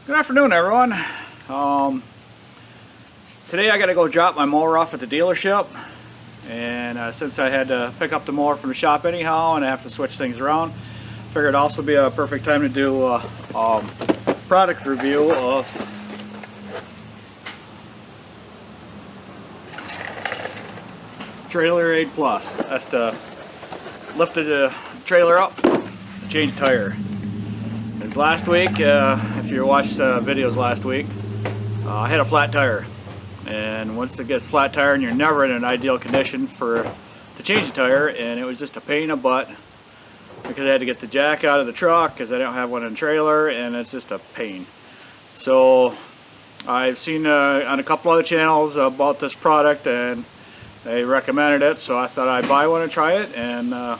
Good afternoon, everyone. Today I got to go drop my mower off at the dealership, and since I had to pick up the mower from the shop anyhow and I have to switch things around, I figured it'd also be a perfect time to do a product review of Trailer Aid Plus. That's to lift the trailer up, change the tire. As last week, if you watched videos last week, I had a flat tire, and once it gets flat tire and you're never in an ideal condition to change the tire, and it was just a pain in the butt because I had to get the jack out of the truck because I don't have one in the trailer, and it's just a pain. So I've seen on a couple other channels about this product and they recommended it, so I thought I'd buy one and try it, and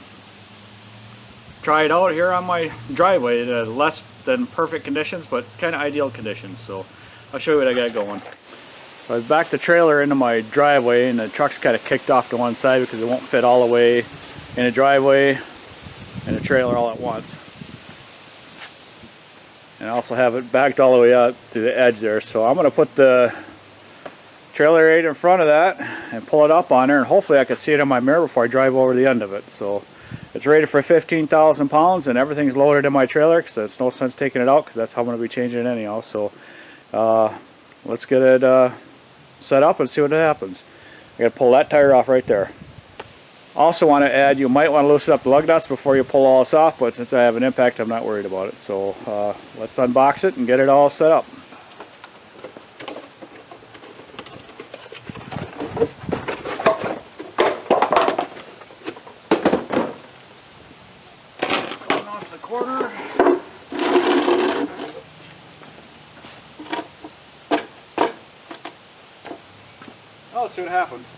try it out here on my driveway. Less than perfect conditions, but kind of ideal conditions. So I'll show you what I got going. So I've backed the trailer into my driveway, and the truck's kind of kicked off to one side because it won't fit all the way in the driveway and the trailer all at once. And I also have it backed all the way up to the edge there. So I'm going to put the trailer right in front of that and pull it up on there, and hopefully I can see it in my mirror before I drive over the end of it. So it's rated for 15,000 pounds, and everything's loaded in my trailer because there's no sense taking it out because that's how I'm going to be changing it anyhow. So let's get it set up and see what happens. I got to pull that tire off right there. Also want to add, you might want to loosen up the lug nuts before you pull all this off, but since I have an impact, I'm not worried about it. So let's unbox it and get it all set up. Corner. Oh, let's see what happens.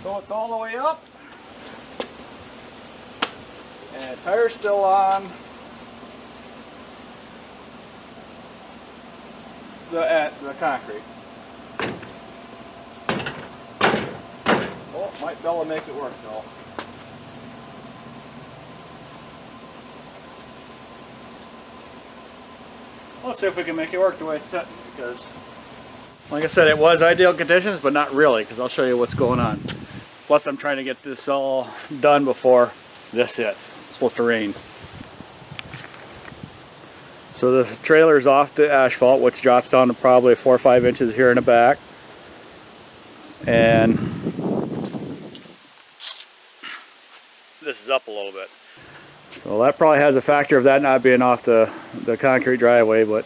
So it's all the way up, and the tire's still on the concrete. Oh, might be able to make it work though. Let's see if we can make it work the way it's set, because like I said, it was ideal conditions, but not really, because I'll show you what's going on. Plus, I'm trying to get this all done before this hits. It's supposed to rain. So the trailer's off the asphalt, which drops down to probably 4 or 5 inches here in the back. And this is up a little bit. So that probably has a factor of that not being off the concrete driveway, but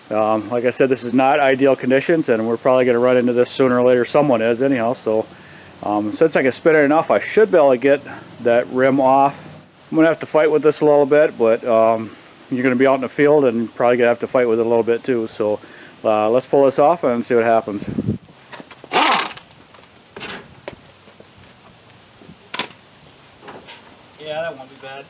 like I said, this is not ideal conditions, and we're probably going to run into this sooner or later. Someone is anyhow. So since I can spin it enough, I should be able to get that rim off. I'm going to have to fight with this a little bit, but you're going to be out in the field and probably going to have to fight with it a little bit too. So let's pull this off and see what happens. Yeah, that won't be bad.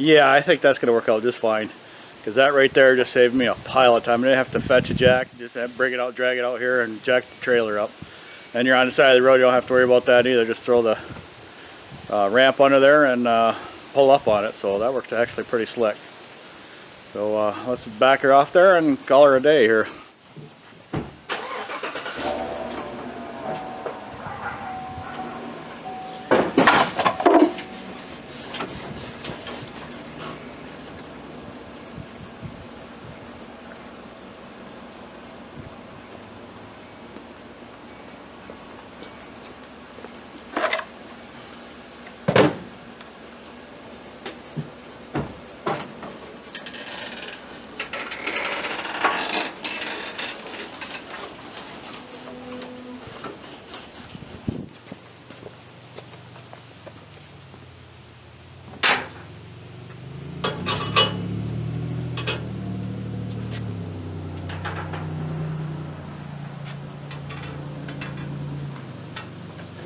Yeah, I think that's going to work out just fine. Because that right there just saved me a pile of time. I didn't have to fetch a jack. Just have to bring it out, drag it out here, and jack the trailer up. And you're on the side of the road, you don't have to worry about that either. Just throw the ramp under there and pull up on it. So that worked actually pretty slick. So let's back her off there and call her a day here.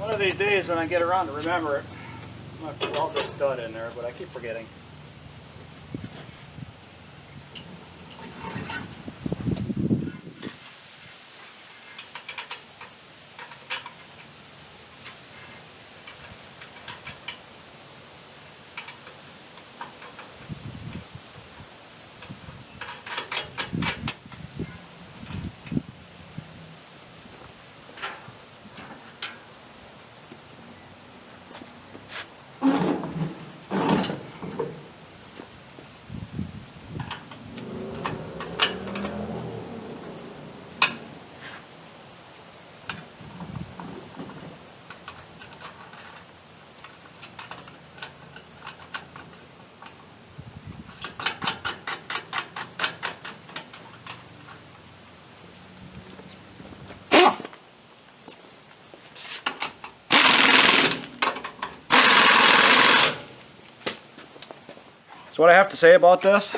One of these days when I get around to remember it, I'm going to have to weld this stud in there, but I keep forgetting. So what I have to say about this,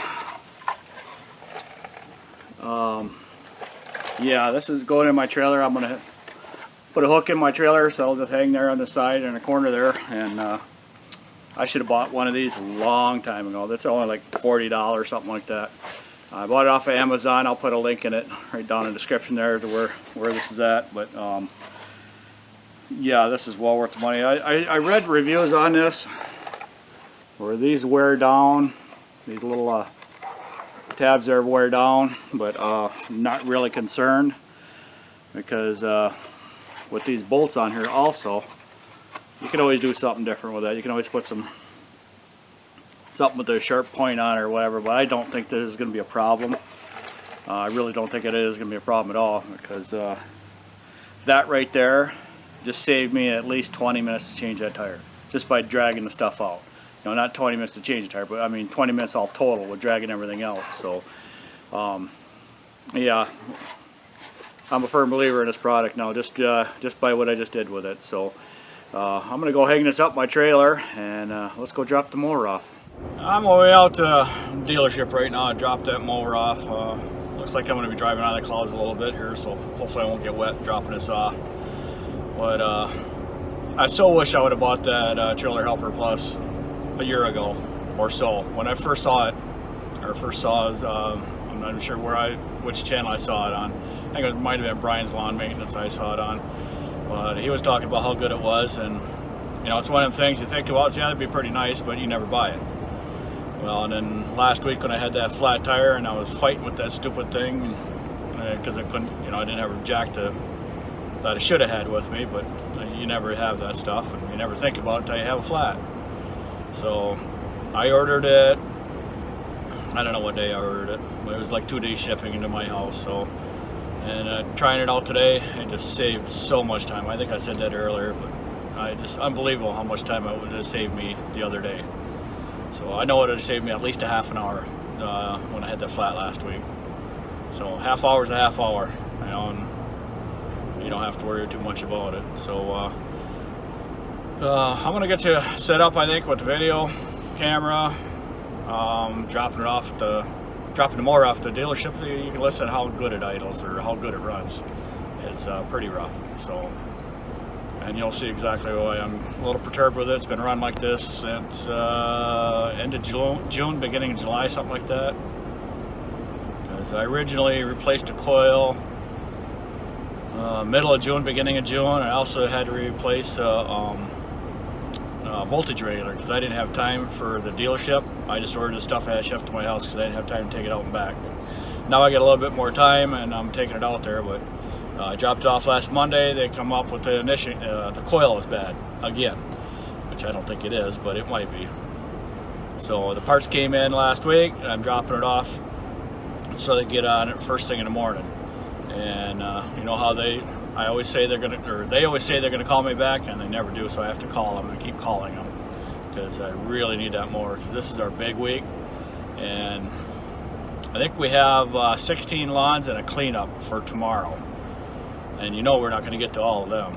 yeah, this is going in my trailer. I'm going to put a hook in my trailer, so it'll just hang there on the side in the corner there. And I should have bought one of these a long time ago. That's only like $40, something like that. I bought it off of Amazon. I'll put a link in it right down in the description there to where this is at. But yeah, this is well worth the money. I read reviews on this where these wear down. These little tabs there wear down, but not really concerned because with these bolts on here also, you can always do something different with that. You can always put something with a sharp point on it or whatever, but I don't think there's going to be a problem. I really don't think it is going to be a problem at all, because that right there just saved me at least 20 minutes to change that tire just by dragging the stuff out. You know, not 20 minutes to change the tire, but I mean 20 minutes all total with dragging everything out. So yeah, I'm a firm believer in this product now, just by what I just did with it. So I'm gonna go hang this up my trailer and let's go drop the mower off. I'm on my way out to the dealership right now. I dropped that mower off. Looks like I'm gonna be driving out of the clouds a little bit here, so hopefully I won't get wet dropping this off. But I so wish I would have bought that Trailer Helper Plus a year ago or so. When I first saw it, I'm not sure which channel I saw it on. I think it might have been Brian's Lawn Maintenance I saw it on. But he was talking about how good it was, and you know, it's one of them things you think about, yeah, that'd be pretty nice, but you never buy it. Well, and then last week when I had that flat tire and I was fighting with that stupid thing because I couldn't, you know, I didn't have a jack that I should have had with me, but you never have that stuff and you never think about it until you have a flat. So I ordered it, I don't know what day I ordered it, but it was like 2 days shipping into my house. So, and trying it out today, it just saved so much time. I think I said that earlier, but unbelievable how much time it would have saved me the other day. So I know it would have saved me at least a half an hour when I had that flat last week. So half hour is a half hour, you know, and you don't have to worry too much about it. So I'm gonna get you set up, I think, with the video camera, dropping the mower off the dealership. So you can listen to how good it idles or how good it runs. It's pretty rough. So and you'll see exactly why I'm a little perturbed with it. It's been run like this since end of June, beginning of July, something like that. Because I originally replaced a coil middle of June, beginning of June. I also had to replace voltage regulator because I didn't have time for the dealership. I just ordered the stuff and had it shipped to my house because I didn't have time to take it out and back. Now I get a little bit more time and I'm taking it out there, but I dropped it off last Monday. They come up with the coil is bad again, which I don't think it is, but it might be. So the parts came in last week and I'm dropping it off so they get on it first thing in the morning. And you know how they always say they're gonna call me back, and they never do, so I have to call them and keep calling them because I really need that mower because this is our big week. And I think we have 16 lawns and a cleanup for tomorrow, and you know we're not going to get to all of them.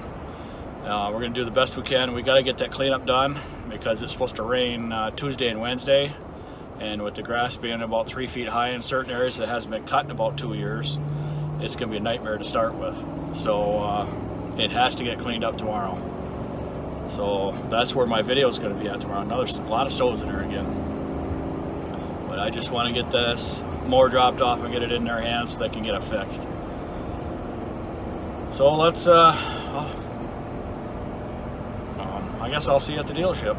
We're going to do the best we can. We got to get that cleanup done because it's supposed to rain Tuesday and Wednesday, and with the grass being about 3 feet high in certain areas that hasn't been cut in about 2 years, it's going to be a nightmare to start with. So it has to get cleaned up tomorrow. So that's where my video is going to be at tomorrow. A lot of sows in there again. But I just want to get this mower dropped off and get it in their hands so they can get it fixed. So let's, I guess I'll see you at the dealership.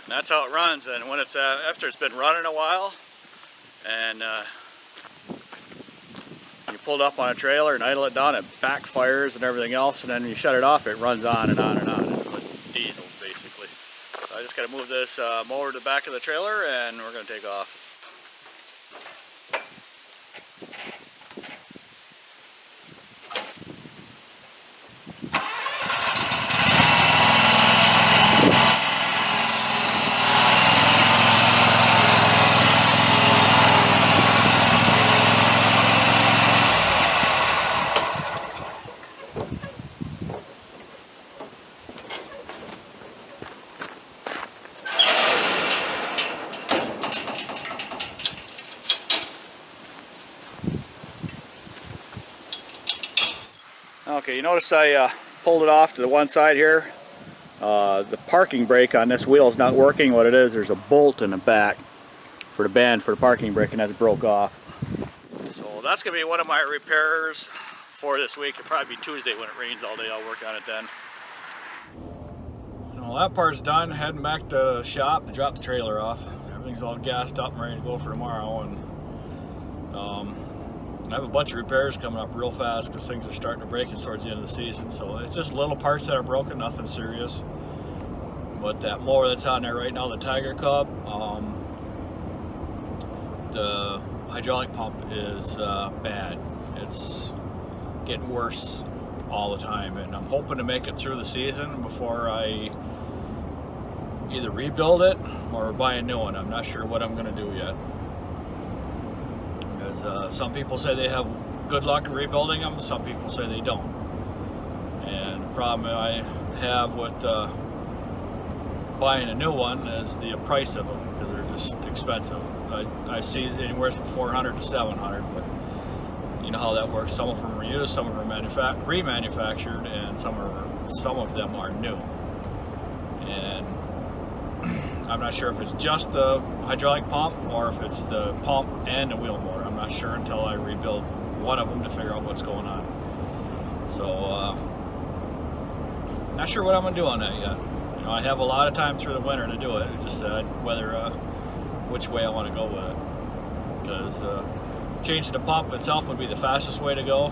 That's how it runs, and when it's after it's been running a while, and you pull it up on a trailer and idle it down, it backfires and everything else, and then you shut it off, it runs on and on and on, with diesels basically. So I just got to move this mower to the back of the trailer, and we're going to take off. Okay, you notice I pulled it off to the one side here. The parking brake on this wheel is not working. What it is, there's a bolt in the back for the band for the parking brake, and that's broke off. So that's going to be one of my repairs for this week. It'll probably be Tuesday when it rains all day. I'll work on it then. Well, that part's done. Heading back to the shop to drop the trailer off. Everything's all gassed up and ready to go for tomorrow. And I have a bunch of repairs coming up real fast because things are starting to break towards the end of the season. So it's just little parts that are broken, nothing serious. But that mower that's on there right now, the Tiger Cub, the hydraulic pump is bad. It's getting worse all the time, and I'm hoping to make it through the season before I either rebuild it or buy a new one. I'm not sure what I'm going to do yet. Because some people say they have good luck rebuilding them, some people say they don't. And the problem I have with buying a new one is the price of them, because they're just expensive. I see anywhere from $400 to $700, but you know how that works. Some of them are used, some of them are remanufactured, and some of them are new. And I'm not sure if it's just the hydraulic pump or if it's the pump and the wheel motor. I'm not sure until I rebuild one of them to figure out what's going on. So, not sure what I'm going to do on that yet. You know, I have a lot of time through the winter to do it. It's just whether which way I want to go with it. Because changing the pump itself would be the fastest way to go.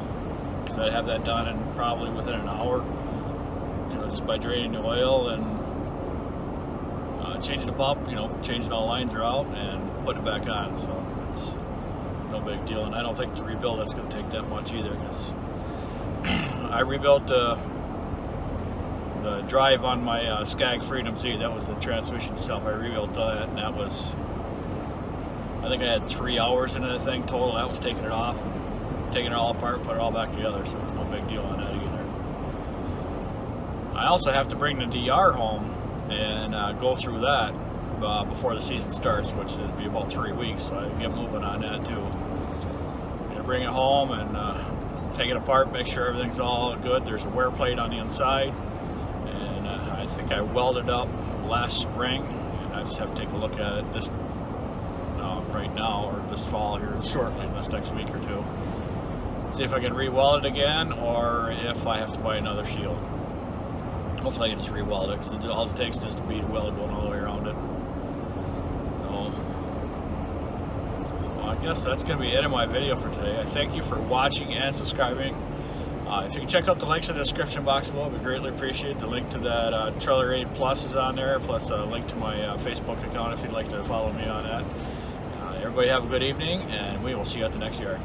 Because I'd have that done in probably within an hour. You know, just by draining the oil and changing the pump. You know, changing all lines are out and putting it back on. So it's no big deal. And I don't think to rebuild that's going to take that much either. Because I rebuilt the drive on my Skag Freedom Z. That was the transmission itself. I rebuilt that, and that was, I think I had 3 hours into the thing total. That was taking it off, taking it all apart, put it all back together, so there's no big deal on that either. I also have to bring the DR home and go through that before the season starts, which will be about 3 weeks, so I get moving on that too. I'm gonna bring it home and take it apart, make sure everything's all good. There's a wear plate on the inside, and I think I welded up last spring, and I just have to take a look at it this right now, or this fall here shortly, this next week or two. See if I can re-weld it again, or if I have to buy another shield. Hopefully I can just re-weld it, because all it takes is just a bead weld going all the way around it. So I guess that's going to be it in my video for today. I thank you for watching and subscribing. If you can check out the links in the description box below, we greatly appreciate. The link to that Trailer 8 Plus is on there, plus a link to my Facebook account if you'd like to follow me on that. Everybody have a good evening, and we will see you at the next yard.